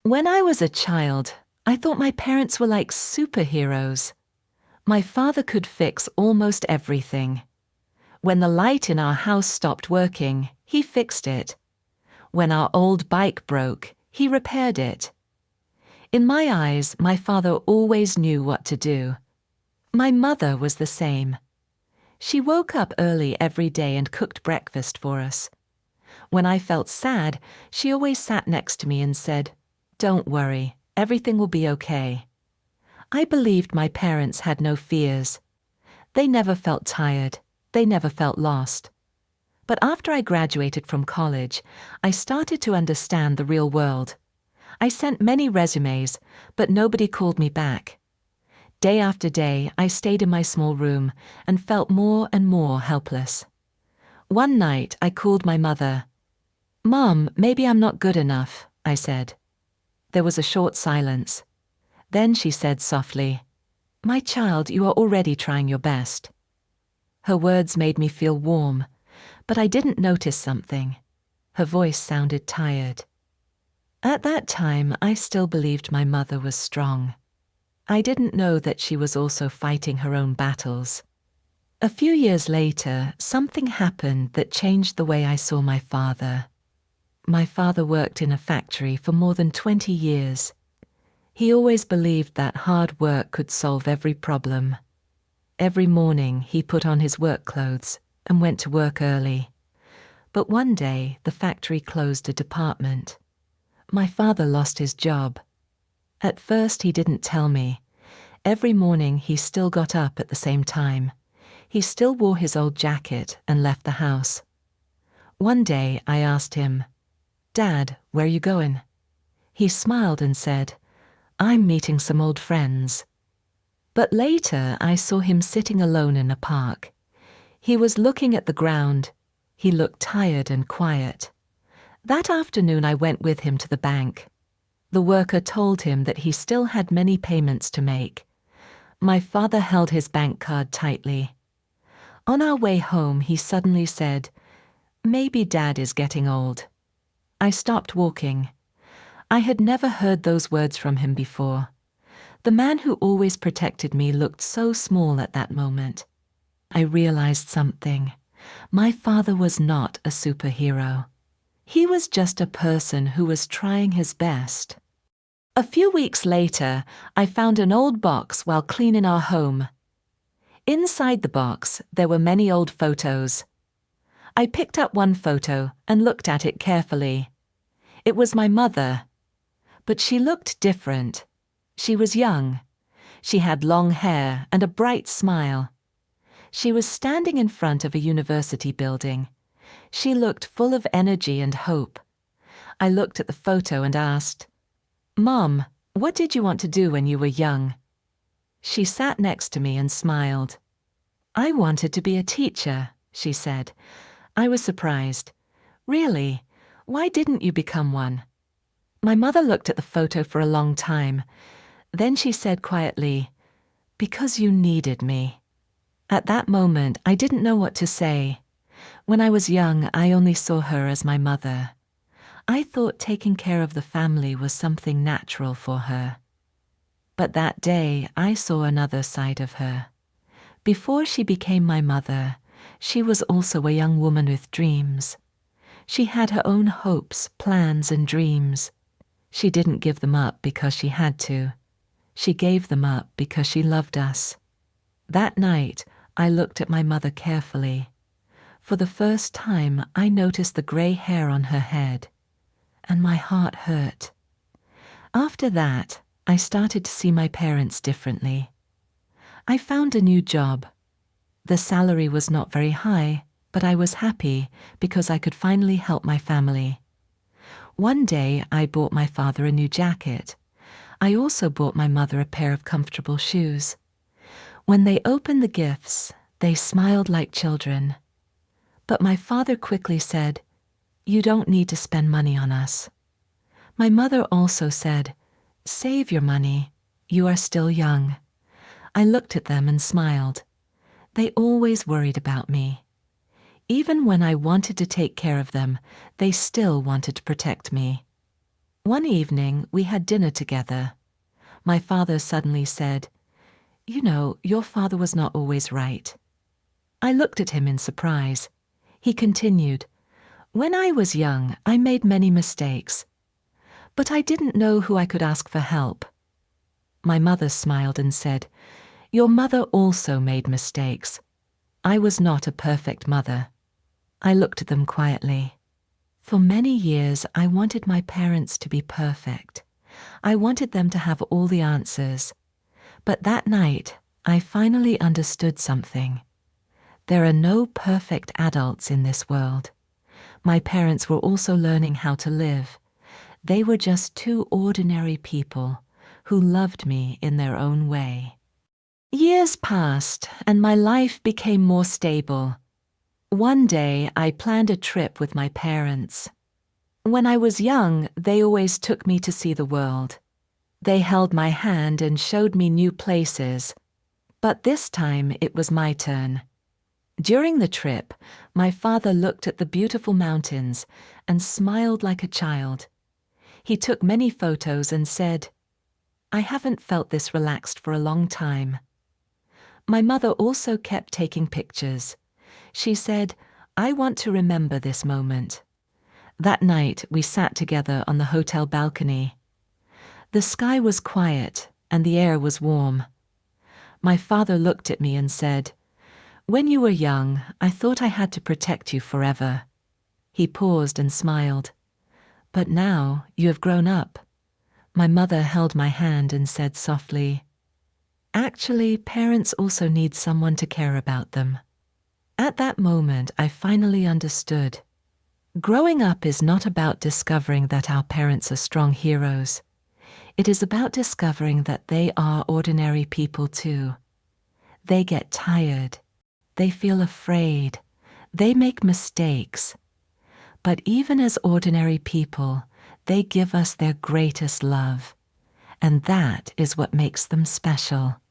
When I was a child, I thought my parents were like superheroes. My father could fix almost everything. When the light in our house stopped working, he fixed it. When our old bike broke, he repaired it. In my eyes, my father always knew what to do. My mother was the same. She woke up early every day and cooked breakfast for us. When I felt sad, she always sat next to me and said, "Don't worry, everything will be okay." I believed my parents had no fears. They never felt tired. They never felt lost. But after I graduated from college, I started to understand the real world. I sent many resumes, but nobody called me back. Day after day, I stayed in my small room and felt more and more helpless. One night, I called my mother. "Mom, maybe I'm not good enough," I said. There was a short silence. Then she said softly, "My child, you are already trying your best." Her words made me feel warm, but I didn't notice something. Her voice sounded tired. At that time, I still believed my mother was strong. I didn't know that she was also fighting her own battles. A few years later, something happened that changed the way I saw my father. My father worked in a factory for more than 20 years. He always believed that hard work could solve every problem. Every morning, he put on his work clothes and went to work early. But one day, the factory closed a department. My father lost his job. At first, he didn't tell me. Every morning, he still got up at the same time. He still wore his old jacket and left the house. One day, I asked him, "Dad, where are you going?" He smiled and said, "I'm meeting some old friends." But later, I saw him sitting alone in a park. He was looking at the ground. He looked tired and quiet. That afternoon, I went with him to the bank. The worker told him that he still had many payments to make. My father held his bank card tightly. On our way home, he suddenly said, "Maybe Dad is getting old." I stopped walking. I had never heard those words from him before. The man who always protected me looked so small at that moment. I realized something. My father was not a superhero. He was just a person who was trying his best. A few weeks later, I found an old box while cleaning our home. Inside the box, there were many old photos. I picked up one photo and looked at it carefully. It was my mother. But she looked different. She was young. She had long hair and a bright smile. She was standing in front of a university building. She looked full of energy and hope. I looked at the photo and asked, "Mom, what did you want to do when you were young?" She sat next to me and smiled. "I wanted to be a teacher," she said. I was surprised. "Really? Why didn't you become one?" My mother looked at the photo for a long time. Then she said quietly, "Because you needed me." At that moment, I didn't know what to say. When I was young, I only saw her as my mother. I thought taking care of the family was something natural for her. But that day, I saw another side of her. Before she became my mother, she was also a young woman with dreams. She had her own hopes, plans, and dreams. She didn't give them up because she had to. She gave them up because she loved us. That night, I looked at my mother carefully. For the first time, I noticed the gray hair on her head, and my heart hurt. After that, I started to see my parents differently. I found a new job. The salary was not very high, but I was happy because I could finally help my family. One day, I bought my father a new jacket. I also bought my mother a pair of comfortable shoes. When they opened the gifts, they smiled like children. But my father quickly said, "You don't need to spend money on us." My mother also said, "Save your money. You are still young." I looked at them and smiled. They always worried about me. Even when I wanted to take care of them, they still wanted to protect me. One evening, we had dinner together. My father suddenly said, "You know, your father was not always right." I looked at him in surprise. He continued, "When I was young, I made many mistakes, but I didn't know who I could ask for help." My mother smiled and said, "Your mother also made mistakes. I was not a perfect mother." I looked at them quietly. For many years, I wanted my parents to be perfect. I wanted them to have all the answers. But that night, I finally understood something. There are no perfect adults in this world. My parents were also learning how to live. They were just two ordinary people who loved me in their own way. Years passed, and my life became more stable. One day, I planned a trip with my parents. When I was young, they always took me to see the world. They held my hand and showed me new places. But this time, it was my turn. During the trip, my father looked at the beautiful mountains and smiled like a child. He took many photos and said, "I haven't felt this relaxed for a long time." My mother also kept taking pictures. She said, "I want to remember this moment." That night, we sat together on the hotel balcony. The sky was quiet and the air was warm. My father looked at me and said, "When you were young, I thought I had to protect you forever." He paused and smiled. "But now you have grown up." My mother held my hand and said softly, "Actually, parents also need someone to care about them." At that moment, I finally understood. Growing up is not about discovering that our parents are strong heroes. It is about discovering that they are ordinary people too. They get tired. They feel afraid. They make mistakes. But even as ordinary people, they give us their greatest love. And that is what makes them special.